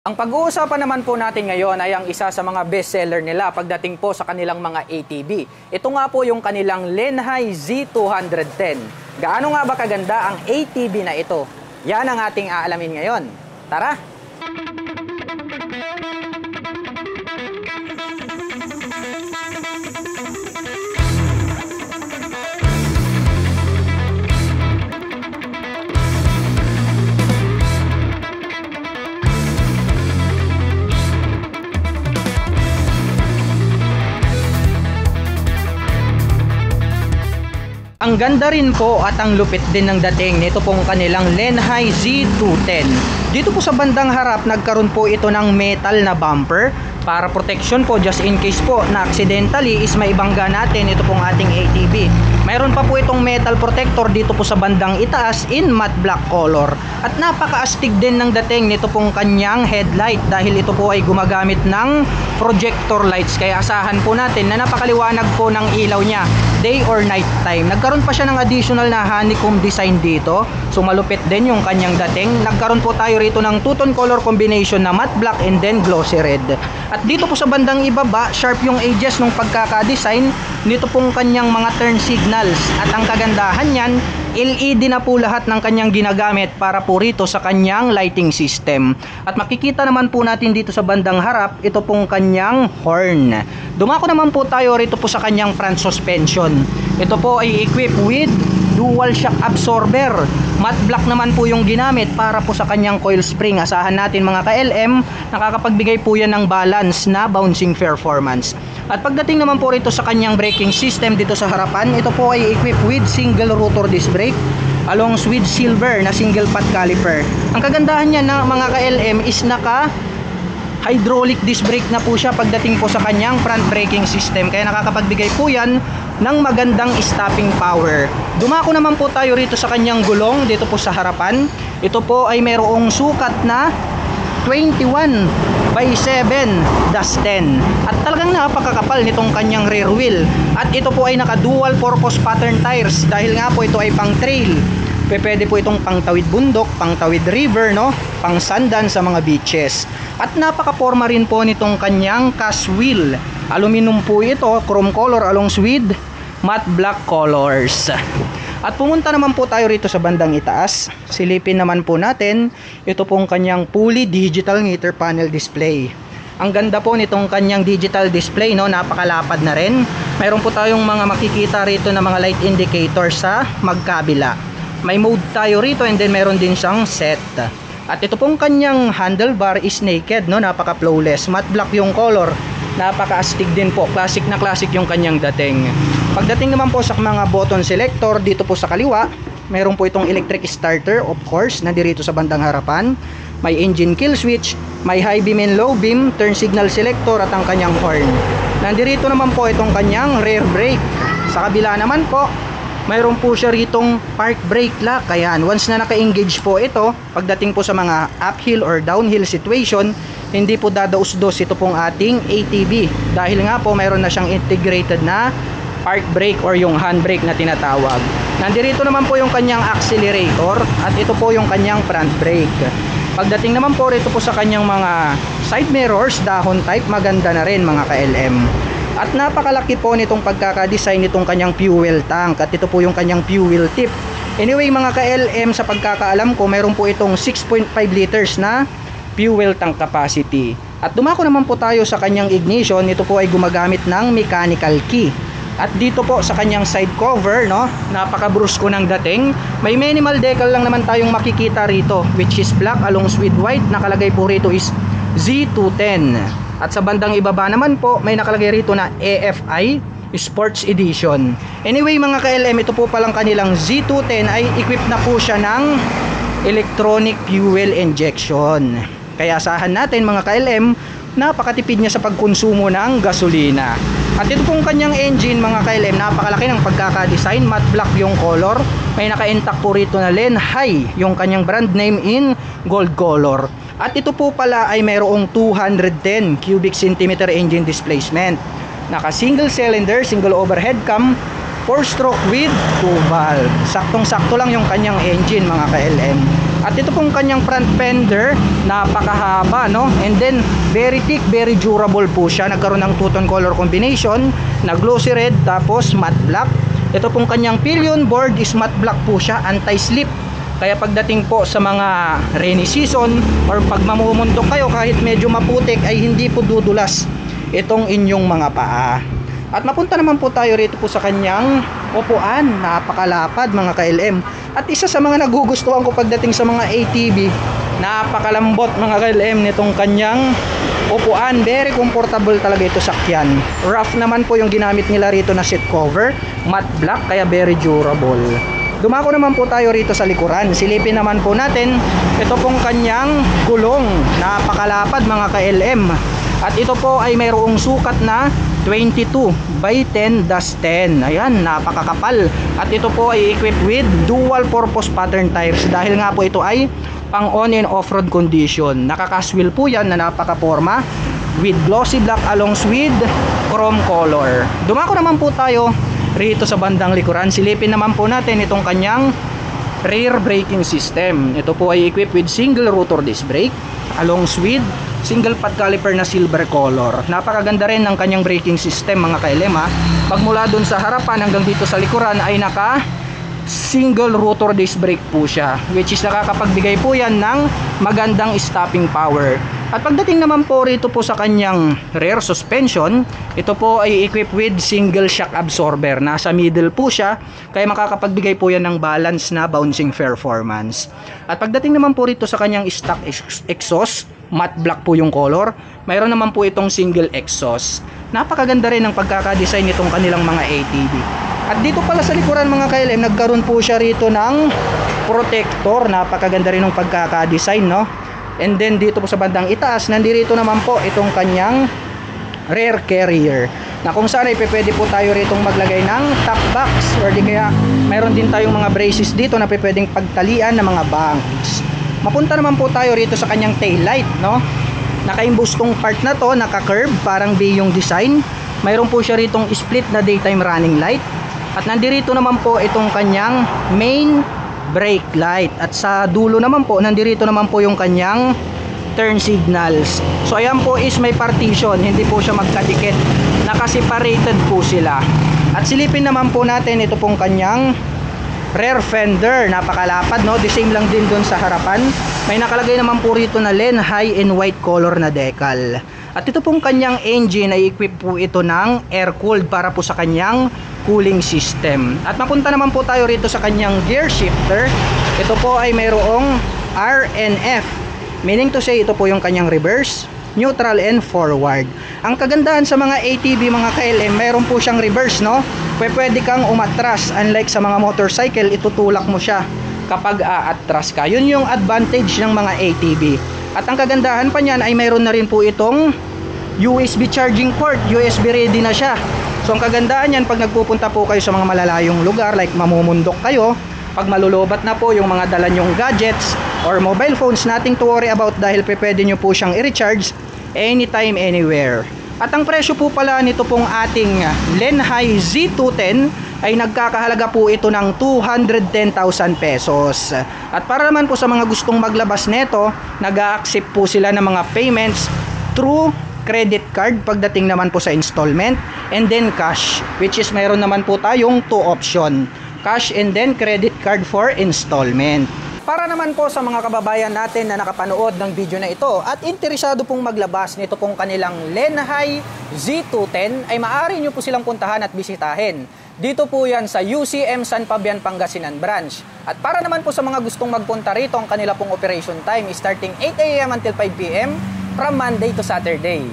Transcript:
Ang pag-uusapan naman po natin ngayon ay ang isa sa mga bestseller nila pagdating po sa kanilang mga ATV. Ito nga po yung kanilang Lenhai Z210. Gaano nga ba kaganda ang ATV na ito? Yan ang ating aalamin ngayon. Tara! Ang ganda rin po at ang lupit din ng dating nito pong kanilang Lenhai Z210. Dito po sa bandang harap nagkaroon po ito ng metal na bumper para protection po just in case po na accidentally is maibangga natin ito pong ating ATV. Mayroon pa po itong metal protector dito po sa bandang itaas in matte black color. At napaka-astig din ng dating nito pong kanyang headlight dahil ito po ay gumagamit ng projector lights. Kaya asahan po natin na napakaliwanag po ng ilaw niya day or night time. Nagkaroon pa siya ng additional na honeycomb design dito. So malupit din yung kanyang dating. Nagkaroon po tayo rito ng two-tone color combination na matte black and then glossy red. At dito po sa bandang ibaba, sharp yung edges ng pagkaka-design nito pong kanyang mga turn signals. At ang kagandahan niyan, LED na po lahat ng kanyang ginagamit para po rito sa kanyang lighting system. At makikita naman po natin dito sa bandang harap, ito pong kanyang horn. Dumako naman po tayo rito po sa kanyang front suspension. Ito po ay equipped with dual shock absorber. Matte black naman po yung ginamit para po sa kanyang coil spring. Asahan natin mga ka-LM, nakakapagbigay po yan ng balance na bouncing performance. At pagdating naman po rito sa kanyang braking system dito sa harapan, ito po ay equipped with single rotor disc brake along with silver na single pot caliper. Ang kagandahan niya na mga ka-LM is naka hydraulic disc brake na po siya pagdating po sa kanyang front braking system. Kaya nakakapagbigay po yan ng magandang stopping power. Dumako naman po tayo rito sa kanyang gulong dito po sa harapan. Ito po ay mayroong sukat na 21/7-10 at talagang napakakapal nitong kanyang rear wheel. At ito po ay naka dual purpose pattern tires dahil nga po ito ay pang trail. Pwede po itong pangtawid bundok, pangtawid river, no? Pang sandan sa mga beaches. At napaka-forma rin po nitong kanyang cast wheel. Aluminum po ito, chrome color along with matte black colors. At pumunta naman po tayo rito sa bandang itaas. Silipin naman po natin ito pong kanyang fully digital meter panel display. Ang ganda po nitong kanyang digital display, no? Napakalapad na rin. Mayroon po tayong mga makikita rito na mga light indicator sa magkabila. May mode tayo rito and then meron din siyang set. At ito pong kanyang handlebar is naked, no? Napaka-flawless. Matte black yung color. Napaka-astig din po. Classic na classic yung kanyang dating. Pagdating naman po sa mga button selector dito po sa kaliwa, mayroon po itong electric starter, of course, nandirito sa bandang harapan. May engine kill switch, may high beam and low beam, turn signal selector at ang kanyang horn. Nandirito naman po itong kanyang rear brake. Sa kabila naman po, mayroon po siya ritong park brake lock. Ayan, once na naka-engage po ito, pagdating po sa mga uphill or downhill situation, hindi po dadaus-dos ito pong ating ATV. Dahil nga po mayroon na siyang integrated na park brake or yung handbrake na tinatawag. Nandirito naman po yung kanyang accelerator at ito po yung kanyang front brake. Pagdating naman po rito po sa kanyang mga side mirrors, dahon type, maganda na rin mga ka-LM. At napakalaki po nitong pagkakadesign nitong kanyang fuel tank at ito po yung kanyang fuel tip. Anyway mga ka-LM, sa pagkakaalam ko, mayroon po itong 6.5 liters na fuel tank capacity. At dumako naman po tayo sa kanyang ignition. Ito po ay gumagamit ng mechanical key. At dito po sa kanyang side cover, no, napaka-brusko ng dating. May minimal decal lang naman tayong makikita rito, which is black along with white. Nakalagay po rito is Z210. At sa bandang ibaba naman po, may nakalagay rito na AFI Sports Edition. Anyway mga ka-LM, ito po palang kanilang Z210 ay equipped na po siya ng electronic fuel injection. Kaya asahan natin mga ka-LM, napakatipid niya sa pagkonsumo ng gasolina. At ito pong kanyang engine mga ka-LM, napakalaki ng pagkaka-design, matte black yung color. May naka-intact po rito na Lenhai, yung kanyang brand name in gold color. At ito po pala ay mayroong 210 cubic centimeter engine displacement. Naka single cylinder, single overhead cam, 4-stroke with 2 valve. Saktong-sakto lang yung kanyang engine mga ka-LM. At ito pong kanyang front fender, napakahaba, no? And then very thick, very durable po siya. Nagkaroon ng two-tone color combination na glossy red tapos matte black. Ito pong kanyang pillion board is matte black po siya, anti-slip. Kaya pagdating po sa mga rainy season or pag mamumundok kayo kahit medyo maputik ay hindi po dudulas itong inyong mga paa. At mapunta naman po tayo rito po sa kanyang upuan, napakalapad mga ka-LM. At isa sa mga nagugustuhan ko pagdating sa mga ATV, napakalambot mga ka-LM nitong kanyang upuan. Very comfortable talaga ito sakyan. Rough naman po yung ginamit nila rito na seat cover, matte black, kaya very durable. Dumako naman po tayo rito sa likuran. Silipin naman po natin ito pong kanyang gulong, napakalapad mga ka-LM. At ito po ay mayroong sukat na 22/10-10. Ayan, napakakapal. At ito po ay equipped with dual purpose pattern tires dahil nga po ito ay pang on and off-road condition. Nakakaswil po yan na napakaporma with glossy black along with chrome color. Dumako naman po tayo rito sa bandang likuran. Silipin naman po natin itong kanyang rear braking system. Ito po ay equipped with single rotor disc brake along with single pad caliper na silver color. Napakaganda rin ng kanyang braking system mga ka-LM ha. Pagmula dun sa harapan hanggang dito sa likuran ay naka single rotor disc brake po siya, which is nakakapagbigay po yan ng magandang stopping power. At pagdating naman po rito po sa kanyang rear suspension, ito po ay equipped with single shock absorber. Nasa middle po siya, kaya makakapagbigay po yan ng balance na bouncing performance. At pagdating naman po rito sa kanyang stock exhaust, matte black po yung color. Mayroon naman po itong single exhaust. Napakaganda rin ng pagkakadesign nitong kanilang mga ATV. At dito pala sa likuran mga ka-LM, nagkaroon po siya rito ng protector. Napakaganda rin ng pagkakadesign, no? And then dito po sa bandang itaas, nandito naman po itong kanyang rear carrier, na kung saan ay pwede po tayo ritong maglagay ng top box, or di kaya mayroon din tayong mga braces dito na pwedeng pagtalian ng mga banks. Mapunta naman po tayo rito sa kanyang tail light, no? Naka-imbus tong part na to, naka-curve, parang B yung design. Mayroon po siya ritong split na daytime running light. At nandito naman po itong kanyang main brake light. At sa dulo naman po, nandito naman po yung kanyang turn signals. So ayan po is may partition, hindi po siya magkadikit. Nakaseparated po sila. At silipin naman po natin ito pong kanyang rear fender. Napakalapad, no? The same lang din dun sa harapan. May nakalagay naman po rito na Len High in white color na decal. At ito pong kanyang engine ay equip po ito ng air cooled para po sa kanyang cooling system. At mapunta naman po tayo rito sa kanyang gear shifter. Ito po ay mayroong RNF, meaning to say ito po yung kanyang reverse, neutral and forward. Ang kagandahan sa mga ATV mga ka-LM, mayroon po siyang reverse, no? Pwede kang umatras, unlike sa mga motorcycle, itutulak mo siya kapag aatras ka. Yun yung advantage ng mga ATV. At ang kagandahan pa niyan ay mayroon na rin po itong USB charging port. USB ready na siya. So ang kagandahan niyan, pag nagpupunta po kayo sa mga malalayong lugar, like mamumundok kayo, pag malulobat na po yung mga dala nyong gadgets or mobile phones, nothing to worry about dahil pwede nyo po siyang i-recharge anytime, anywhere. At ang presyo po pala nito pong ating Len High Z210 ay nagkakahalaga po ito ng 210,000 pesos. At para naman po sa mga gustong maglabas nito, nag-a-accept po sila ng mga payments through credit card pagdating naman po sa installment, and then cash, which is mayroon naman po tayong 2 option, cash and then credit card for installment. Para naman po sa mga kababayan natin na nakapanood ng video na ito at interesado pong maglabas nito pong kanilang Len High Z210, ay maaari nyo po silang puntahan at bisitahin. Dito po yan sa UCM San Fabian, Pangasinan branch. At para naman po sa mga gustong magpunta rito, ang kanila pong operation time is starting 8 AM until 5 PM from Monday to Saturday.